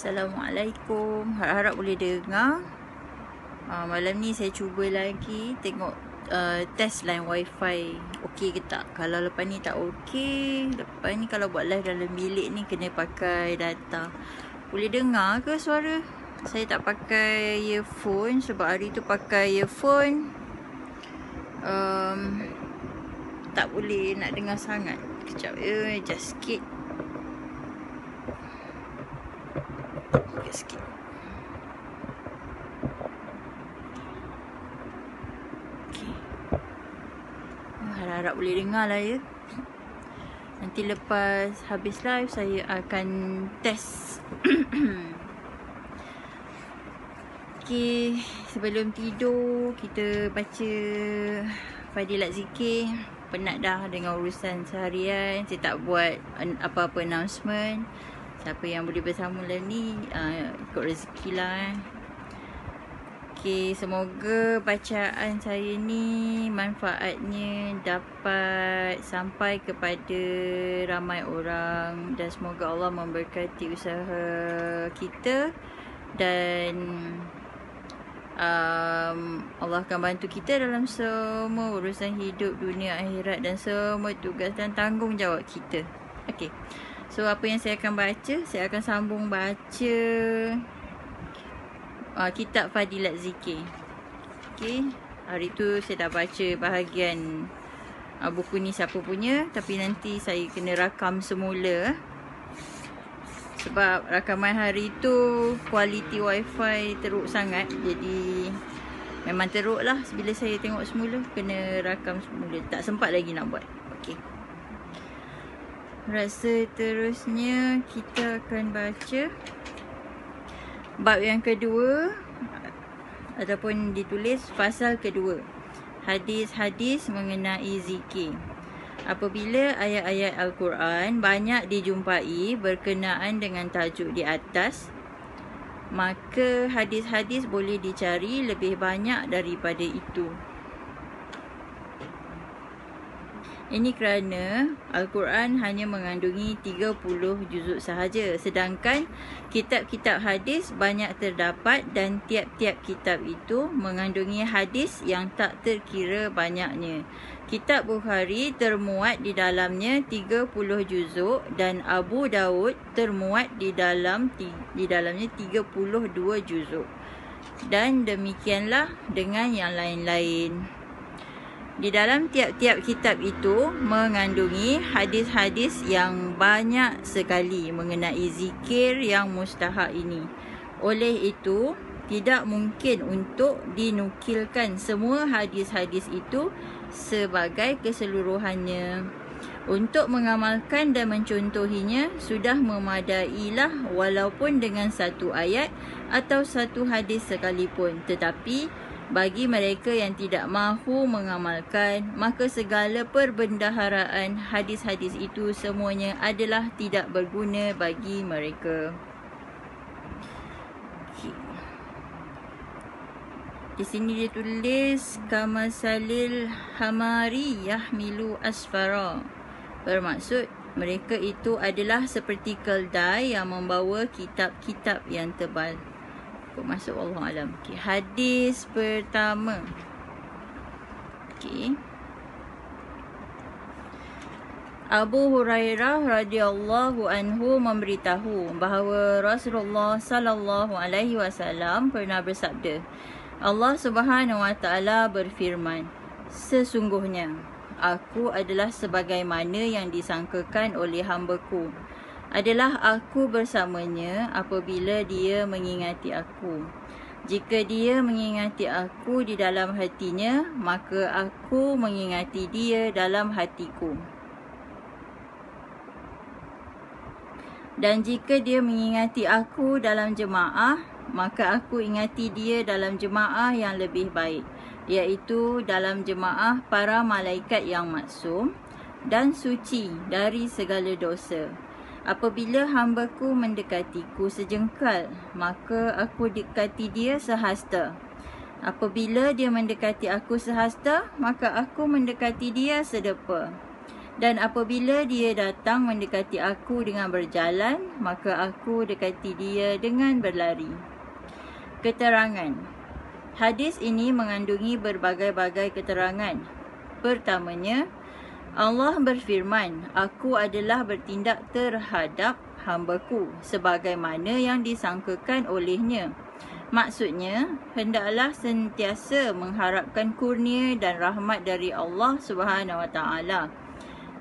Assalamualaikum. Harap-harap boleh dengar. Malam ni saya cuba lagi tengok test line wifi okey ke tak. Kalau lepas ni tak okey, lepas ni kalau buat live dalam bilik ni kena pakai data. Boleh dengar ke suara? Saya tak pakai earphone sebab hari tu pakai earphone tak boleh nak dengar sangat. Kejap ya, just sikit. Sikit. Okay. Harap-harap boleh dengar lah ya. Nanti lepas habis live saya akan test. Okay, sebelum tidur kita baca Fadilat Zikir. Penat dah dengan urusan seharian. Saya tak buat apa-apa announcement. Siapa yang boleh bersama lah ni ikut rezeki lah. Okay, semoga bacaan saya ni manfaatnya dapat sampai kepada ramai orang. Dan semoga Allah memberkati usaha kita. Dan Allah akan bantu kita dalam semua urusan hidup, dunia, akhirat dan semua tugas dan tanggungjawab kita. Okay. So apa yang saya akan baca, saya akan sambung baca kitab Fadilat Zikir. Okay, hari tu saya dah baca bahagian buku ni siapa punya, tapi nanti saya kena rakam semula. Sebab rakaman hari tu kualiti wifi teruk sangat, jadi memang teruk lah. Bila saya tengok semula, kena rakam semula. Tak sempat lagi nak buat. Okay. Seterusnya kita akan baca bab yang kedua ataupun ditulis fasal kedua, hadis-hadis mengenai zikir. Apabila ayat-ayat Al-Quran banyak dijumpai berkenaan dengan tajuk di atas, maka hadis-hadis boleh dicari lebih banyak daripada itu. Ini kerana Al-Quran hanya mengandungi 30 juzuk sahaja, sedangkan kitab-kitab hadis banyak terdapat dan tiap-tiap kitab itu mengandungi hadis yang tak terkira banyaknya. Kitab Bukhari termuat di dalamnya 30 juzuk dan Abu Daud termuat di dalamnya 32 juzuk. Dan demikianlah dengan yang lain-lain. Di dalam tiap-tiap kitab itu mengandungi hadis-hadis yang banyak sekali mengenai zikir yang mustahak ini. Oleh itu, tidak mungkin untuk dinukilkan semua hadis-hadis itu sebagai keseluruhannya. Untuk mengamalkan dan mencontohinya sudah memadailah walaupun dengan satu ayat atau satu hadis sekalipun. Tetapi bagi mereka yang tidak mahu mengamalkan, maka segala perbendaharaan hadis-hadis itu semuanya adalah tidak berguna bagi mereka. Di sini dia tulis kamasalil hamari yahmilu asfara. Bermaksud mereka itu adalah seperti keldai yang membawa kitab-kitab yang tebal. Masuk Allah alam. Okay, hadis pertama. Okay. Abu Hurairah radhiyallahu anhu memberitahu bahawa Rasulullah sallallahu alaihi wasallam pernah bersabda, Allah Subhanahu wa taala berfirman, sesungguhnya aku adalah sebagaimana yang disangkakan oleh hamba-Ku. Adalah aku bersamanya apabila dia mengingati aku. Jika dia mengingati aku di dalam hatinya, maka aku mengingati dia dalam hatiku. Dan jika dia mengingati aku dalam jemaah, maka aku ingati dia dalam jemaah yang lebih baik, iaitu dalam jemaah para malaikat yang maksum dan suci dari segala dosa. Apabila hamba-Ku mendekatiku sejengkal, maka aku dekati dia sehasta. Apabila dia mendekati aku sehasta, maka aku mendekati dia sedepa. Dan apabila dia datang mendekati aku dengan berjalan, maka aku dekati dia dengan berlari. Keterangan. Hadis ini mengandungi berbagai-bagai keterangan. Pertamanya, Allah berfirman, aku adalah bertindak terhadap hamba-Ku sebagaimana yang disangkakan olehnya. Maksudnya, hendaklah sentiasa mengharapkan kurnia dan rahmat dari Allah Subhanahu Wa Taala.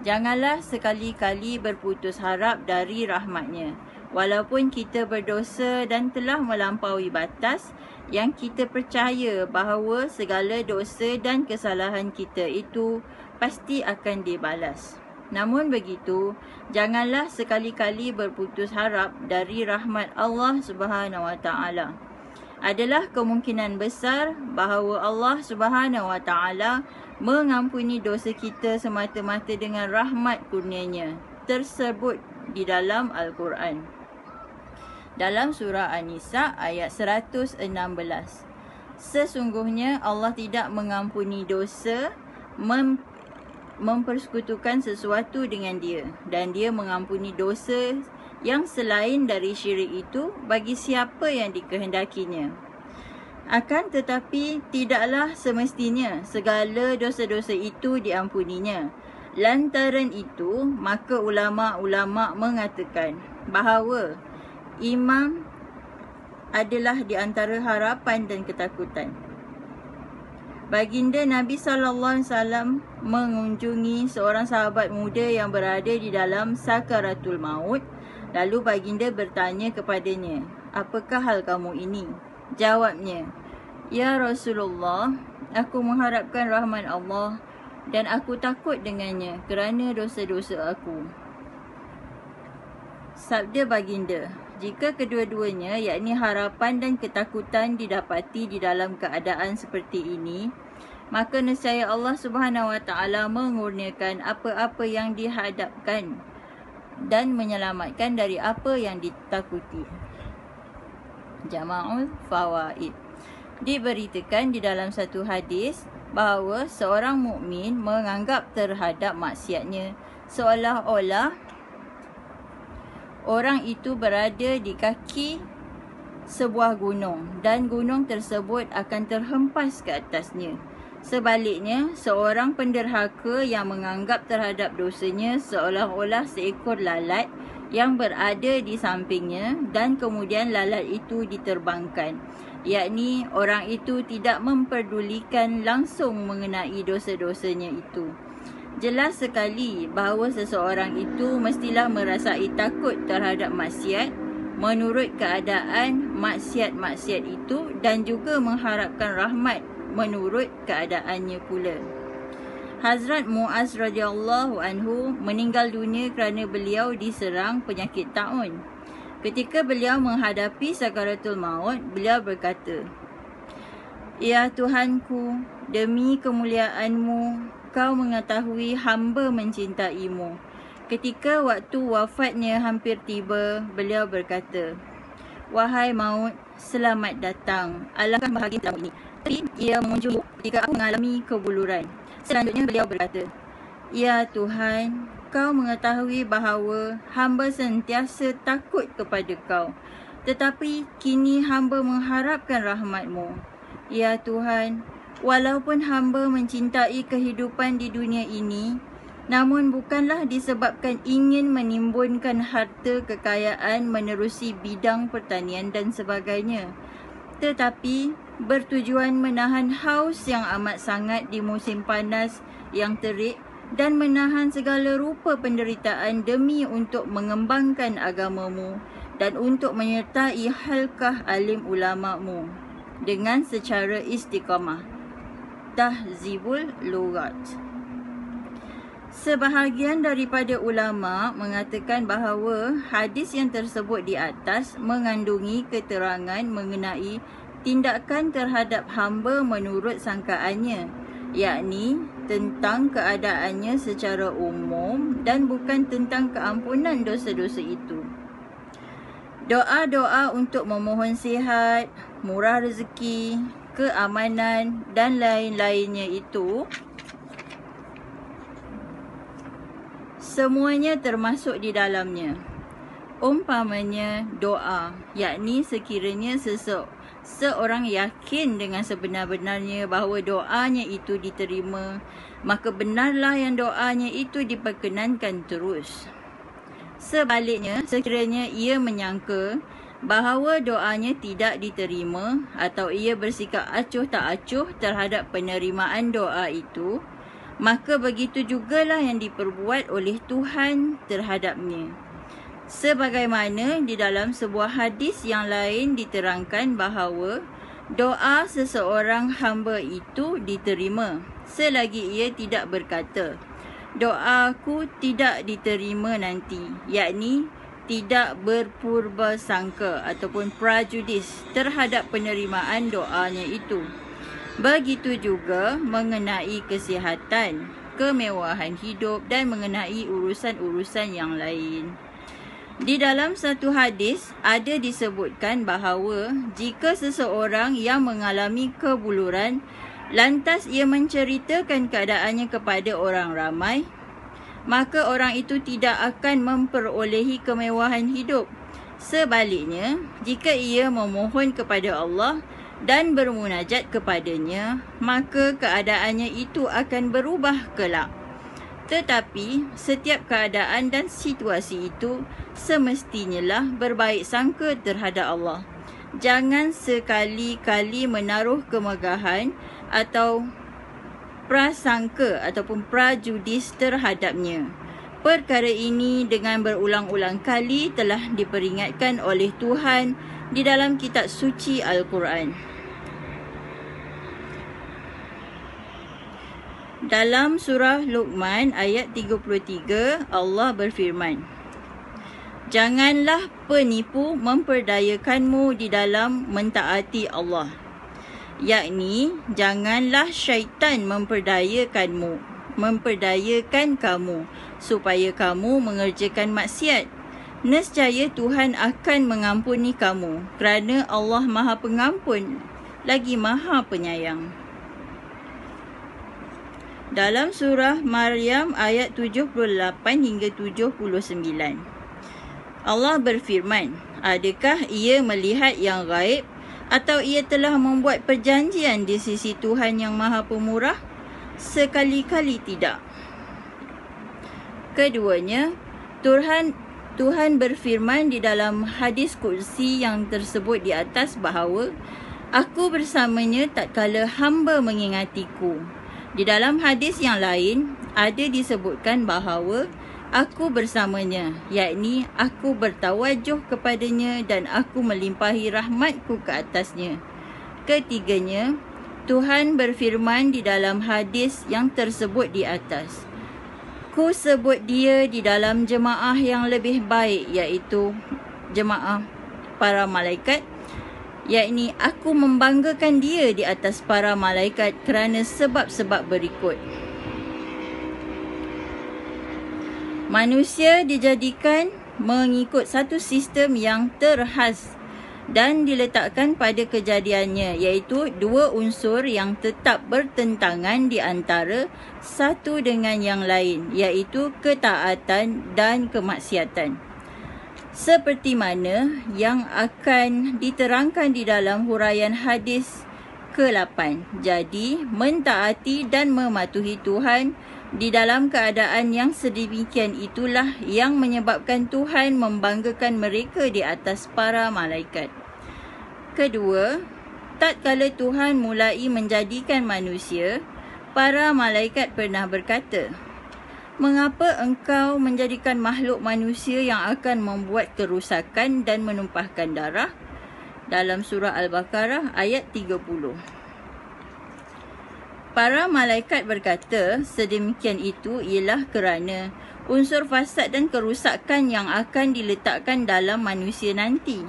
Janganlah sekali-kali berputus harap dari rahmatnya. Walaupun kita berdosa dan telah melampaui batas, yang kita percaya bahawa segala dosa dan kesalahan kita itu pasti akan dibalas. Namun begitu, janganlah sekali-kali berputus harap dari rahmat Allah Subhanahu Wa Taala. Adalah kemungkinan besar bahawa Allah Subhanahu Wa Taala mengampuni dosa kita semata-mata dengan rahmat kurnia-Nya tersebut di dalam Al-Quran. Dalam surah An-Nisa ayat 116. Sesungguhnya Allah tidak mengampuni dosa mempersekutukan sesuatu dengan Dia, dan Dia mengampuni dosa yang selain dari syirik itu bagi siapa yang dikehendakinya. Akan tetapi tidaklah semestinya segala dosa-dosa itu diampuninya. Lantaran itu, maka ulama-ulama mengatakan bahawa iman adalah di antara harapan dan ketakutan. Baginda Nabi SAW mengunjungi seorang sahabat muda yang berada di dalam sakaratul maut. Lalu baginda bertanya kepadanya, apakah hal kamu ini? Jawabnya, ya Rasulullah, aku mengharapkan rahmat Allah dan aku takut dengannya kerana dosa-dosa aku. Sabda baginda, jika kedua-duanya, yakni harapan dan ketakutan didapati di dalam keadaan seperti ini, maka nescaya Allah Subhanahu Wa Taala mengurniakan apa-apa yang dihadapkan dan menyelamatkan dari apa yang ditakuti. Jama'ul Fawaid. Diberitakan di dalam satu hadis bahawa seorang mukmin menganggap terhadap maksiatnya seolah-olah orang itu berada di kaki sebuah gunung dan gunung tersebut akan terhempas ke atasnya. Sebaliknya, seorang penderhaka yang menganggap terhadap dosanya seolah-olah seekor lalat yang berada di sampingnya dan kemudian lalat itu diterbangkan. Yakni orang itu tidak memperdulikan langsung mengenai dosa-dosanya itu. Jelas sekali bahawa seseorang itu mestilah merasai takut terhadap maksiat menurut keadaan maksiat-maksiat itu dan juga mengharapkan rahmat menurut keadaannya pula. Hazrat Muaz radhiyallahu anhu meninggal dunia kerana beliau diserang penyakit taun. Ketika beliau menghadapi sakaratul maut, beliau berkata, ya Tuhanku, demi kemuliaan-Mu, Kau mengetahui hamba mencintaimu. Ketika waktu wafatnya hampir tiba, beliau berkata, wahai maut, selamat datang. Alangkah bahagia dalam ini. Tapi ia mengunjungi ketika aku mengalami kebuluran. Selanjutnya beliau berkata, ya Tuhan, Kau mengetahui bahawa hamba sentiasa takut kepada Kau. Tetapi kini hamba mengharapkan rahmat-Mu. Ya Tuhan, walaupun hamba mencintai kehidupan di dunia ini, namun bukanlah disebabkan ingin menimbunkan harta kekayaan menerusi bidang pertanian dan sebagainya, tetapi bertujuan menahan haus yang amat sangat di musim panas yang terik dan menahan segala rupa penderitaan demi untuk mengembangkan agama-Mu dan untuk menyertai halqah alim ulama-Mu dengan secara istiqamah. Tahzibul Lughat. Sebahagian daripada ulama mengatakan bahawa hadis yang tersebut di atas mengandungi keterangan mengenai tindakan terhadap hamba menurut sangkaannya, yakni tentang keadaannya secara umum dan bukan tentang keampunan dosa-dosa itu. Doa-doa untuk memohon sihat, murah rezeki, keamanan dan lain-lainnya itu semuanya termasuk di dalamnya. Umpamanya doa, yakni sekiranya seorang yakin dengan sebenar-benarnya bahawa doanya itu diterima, maka benarlah yang doanya itu diperkenankan terus. Sebaliknya, sekiranya ia menyangka bahawa doanya tidak diterima atau ia bersikap acuh tak acuh terhadap penerimaan doa itu, maka begitu jugalah yang diperbuat oleh Tuhan terhadapnya. Sebagaimana di dalam sebuah hadis yang lain diterangkan bahawa doa seseorang hamba itu diterima selagi ia tidak berkata, doaku tidak diterima nanti, yakni tidak berpurba sangka ataupun prejudis terhadap penerimaan doanya itu. Begitu juga mengenai kesihatan, kemewahan hidup dan mengenai urusan-urusan yang lain. Di dalam satu hadis ada disebutkan bahawa jika seseorang yang mengalami kebuluran lantas ia menceritakan keadaannya kepada orang ramai, maka orang itu tidak akan memperolehi kemewahan hidup. Sebaliknya, jika ia memohon kepada Allah dan bermunajat kepadanya, maka keadaannya itu akan berubah kelak. Tetapi setiap keadaan dan situasi itu semestinya lah berbaik sangka terhadap Allah. Jangan sekali-kali menaruh kemegahan atau prasangka ataupun prejudis terhadapnya. Perkara ini dengan berulang-ulang kali telah diperingatkan oleh Tuhan di dalam kitab suci Al-Quran. Dalam surah Luqman ayat 33, Allah berfirman, janganlah penipu memperdayakanmu di dalam mentaati Allah. Yakni, janganlah syaitan memperdayakan kamu supaya kamu mengerjakan maksiat. Nescaya Tuhan akan mengampuni kamu kerana Allah Maha Pengampun lagi Maha Penyayang. Dalam surah Maryam ayat 78 hingga 79, Allah berfirman, adakah ia melihat yang gaib atau ia telah membuat perjanjian di sisi Tuhan yang Maha Pemurah? Sekali-kali tidak. Keduanya, Tuhan berfirman di dalam hadis Qudsi yang tersebut di atas bahawa aku bersamanya tatkala hamba mengingatiku. Di dalam hadis yang lain ada disebutkan bahawa aku bersamanya, yakni aku bertawajuh kepadanya dan aku melimpahi rahmatku ke atasnya. Ketiganya, Tuhan berfirman di dalam hadis yang tersebut di atas, ku sebut dia di dalam jemaah yang lebih baik, iaitu jemaah para malaikat, yakni aku membanggakan dia di atas para malaikat kerana sebab-sebab berikut. Manusia dijadikan mengikut satu sistem yang terkhas dan diletakkan pada kejadiannya, iaitu dua unsur yang tetap bertentangan di antara satu dengan yang lain, iaitu ketaatan dan kemaksiatan. Seperti mana yang akan diterangkan di dalam huraian hadis ke-8. Jadi, mentaati dan mematuhi Tuhan di dalam keadaan yang sedemikian itulah yang menyebabkan Tuhan membanggakan mereka di atas para malaikat. Kedua, tatkala Tuhan mulai menjadikan manusia, para malaikat pernah berkata, mengapa engkau menjadikan makhluk manusia yang akan membuat kerusakan dan menumpahkan darah? Dalam surah Al-Baqarah ayat 30. Para malaikat berkata, sedemikian itu ialah kerana unsur fasad dan kerusakan yang akan diletakkan dalam manusia nanti.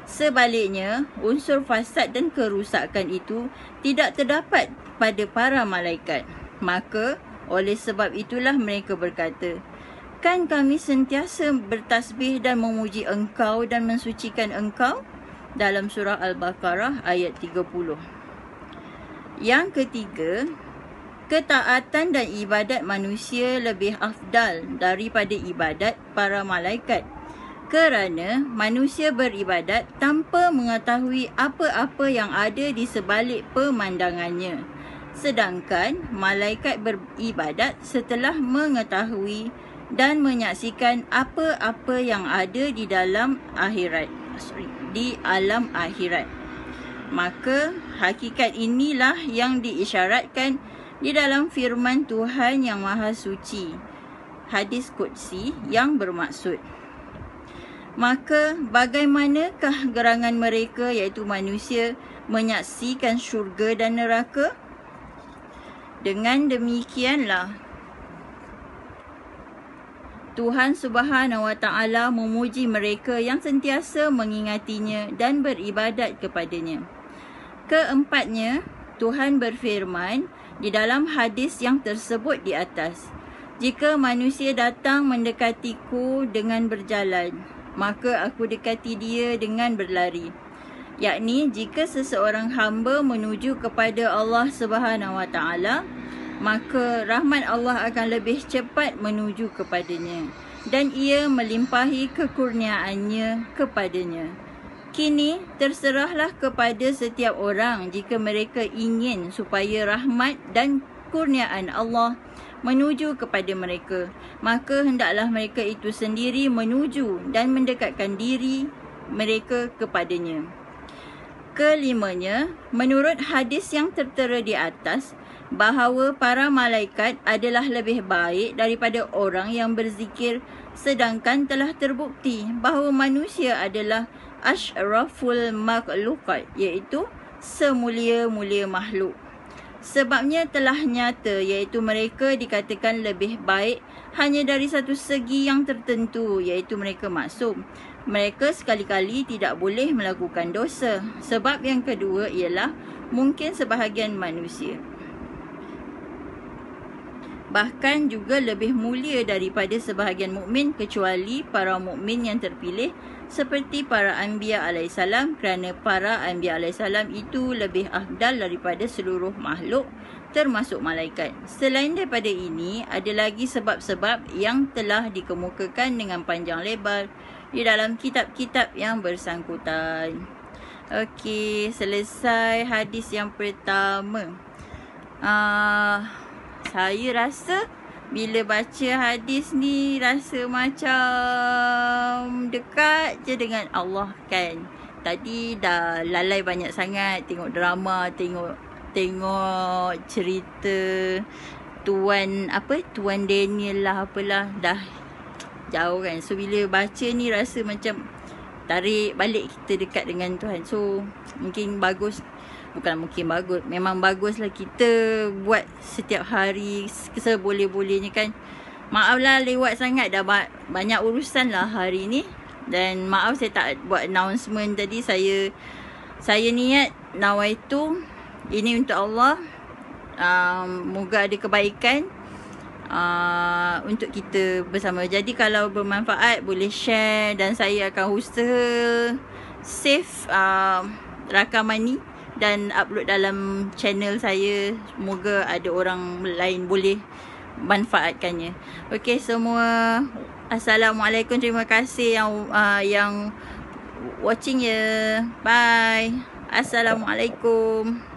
Sebaliknya, unsur fasad dan kerusakan itu tidak terdapat pada para malaikat. Maka, oleh sebab itulah mereka berkata, kan kami sentiasa bertasbih dan memuji engkau dan mensucikan engkau? Dalam surah Al-Baqarah ayat 30. Yang ketiga, Ketaatan dan ibadat manusia lebih afdal daripada ibadat para malaikat, kerana manusia beribadat tanpa mengetahui apa-apa yang ada di sebalik pemandangannya, sedangkan malaikat beribadat setelah mengetahui dan menyaksikan apa-apa yang ada di dalam akhirat, di alam akhirat. Maka hakikat inilah yang diisyaratkan di dalam firman Tuhan yang Maha Suci, hadis Qudsi yang bermaksud, maka bagaimanakah gerangan mereka, iaitu manusia, menyaksikan syurga dan neraka? Dengan demikianlah Tuhan Subhanahu Wa Taala memuji mereka yang sentiasa mengingatinya dan beribadat kepadanya. Keempatnya, Tuhan berfirman di dalam hadis yang tersebut di atas, jika manusia datang mendekatiku dengan berjalan, maka aku dekati dia dengan berlari. Yakni jika seseorang hamba menuju kepada Allah Subhanahu Wa Taala, maka rahmat Allah akan lebih cepat menuju kepadanya dan ia melimpahi kekurniaannya kepadanya. Kini terserahlah kepada setiap orang jika mereka ingin supaya rahmat dan kurniaan Allah menuju kepada mereka, maka hendaklah mereka itu sendiri menuju dan mendekatkan diri mereka kepadanya. Kelimanya, menurut hadis yang tertera di atas, bahawa para malaikat adalah lebih baik daripada orang yang berzikir, sedangkan telah terbukti bahawa manusia adalah asyraful makhlukat, iaitu semulia-mulia makhluk. Sebabnya telah nyata, iaitu mereka dikatakan lebih baik hanya dari satu segi yang tertentu, iaitu mereka maksum. Mereka sekali-kali tidak boleh melakukan dosa. Sebab yang kedua ialah mungkin sebahagian manusia bahkan juga lebih mulia daripada sebahagian mukmin, kecuali para mukmin yang terpilih seperti para anbiya alaihissalam, kerana para anbiya alaihissalam itu lebih afdal daripada seluruh makhluk termasuk malaikat. Selain daripada ini, ada lagi sebab-sebab yang telah dikemukakan dengan panjang lebar di dalam kitab-kitab yang bersangkutan. Okey, selesai hadis yang pertama. Saya rasa bila baca hadis ni rasa macam dekat je dengan Allah kan. Tadi dah lalai banyak sangat tengok drama, tengok cerita Tuan Daniel lah apalah, dah jauh kan. So bila baca ni rasa macam tarik balik kita dekat dengan Tuhan. So memang baguslah kita buat setiap hari seboleh-bolehnya kan. Maaf lah lewat sangat, dah banyak urusan lah hari ni. Dan maaf saya tak buat announcement tadi. Saya niat nawaitu ini untuk Allah. Moga ada kebaikan untuk kita bersama. Jadi kalau bermanfaat boleh share, dan saya akan usaha save rakaman ni dan upload dalam channel saya. Semoga ada orang lain boleh manfaatkannya. Okey semua, Assalamualaikum. Terima kasih yang watching ya. Bye. Assalamualaikum.